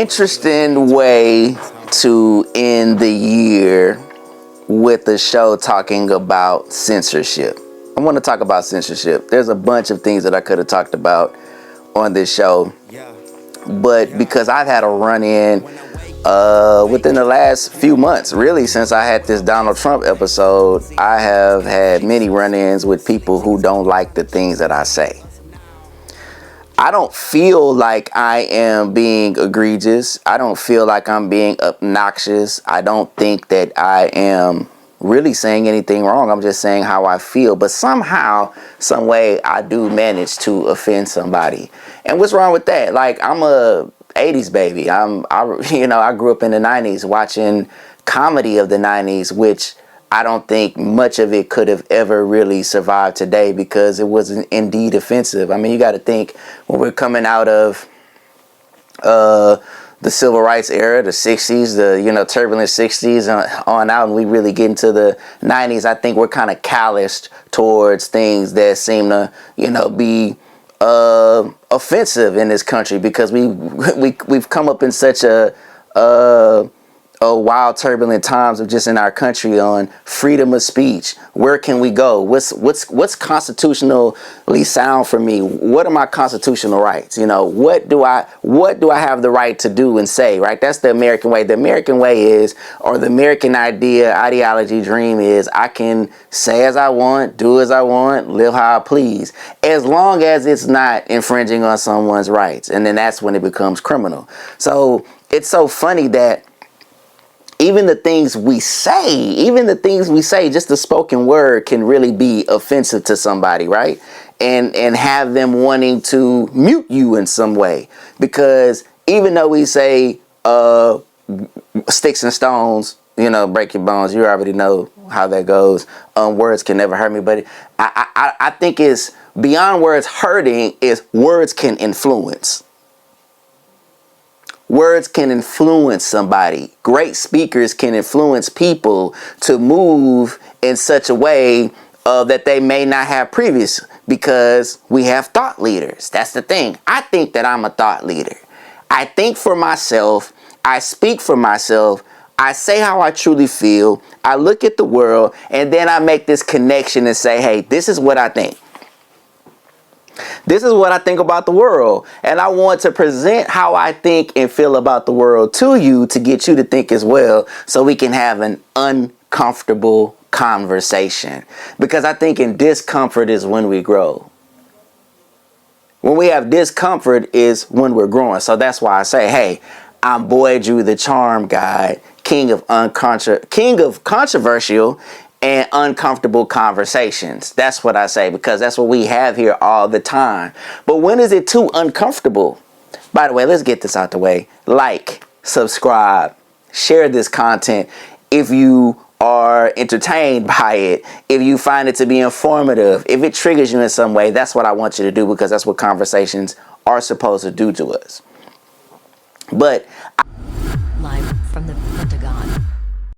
interesting way to end the year with a show talking about censorship. I want to talk about censorship. There's a bunch of things that I could have talked about on this show, but because I've had a run-in within the last few months, really since I had this Donald Trump episode, I have had many run-ins with people who don't like the things that I say. I don't feel like I am being egregious. I don't feel like I'm being obnoxious. I don't think that I am really saying anything wrong. I'm just saying how I feel. But somehow, some way, I do manage to offend somebody. And what's wrong with that? Like, I'm a 80s baby. I grew up in the 90s watching comedy of the 90s, which I don't think much of it could have ever really survived today because it wasn't indeed offensive. I mean, you got to think when we're coming out of the civil rights era, the 60s, the turbulent 60s on out, and we really get into the 90s. I think we're kind of calloused towards things that seem to be offensive in this country because we've come up in such a wild, turbulent times of just in our country on freedom of speech. Where can we go? What's constitutionally sound for me? What are my constitutional rights? What do I have the right to do and say? Right? That's the American way. The American way is, or the American ideology, dream is, I can say as I want, do as I want, live how I please, as long as it's not infringing on someone's rights. And then that's when it becomes criminal. So it's so funny that even the things we say, just the spoken word can really be offensive to somebody, right? And have them wanting to mute you in some way. Because even though we say sticks and stones, break your bones, you already know how that goes. Words can never hurt me. But I think it's beyond words hurting, is words can influence. Words can influence somebody. Great speakers can influence people to move in such a way that they may not have previous, because we have thought leaders. That's the thing. I think that I'm a thought leader. I think for myself. I speak for myself. I say how I truly feel. I look at the world, and then I make this connection and say, hey, this is what I think. This is what I think about the world, and I want to present how I think and feel about the world to you to get you to think as well, so we can have an uncomfortable conversation. Because I think in discomfort is when we grow. When we have discomfort is when we're growing. So that's why I say, hey, I'm Boi Dru, the charm guy, king of controversial and uncomfortable conversations. That's what I say, because that's what we have here all the time. But when is it too uncomfortable? By the way, let's get this out the way. Like, subscribe, share this content if you are entertained by it, if you find it to be informative, if it triggers you in some way. That's what I want you to do, because that's what conversations are supposed to do to us. But live from the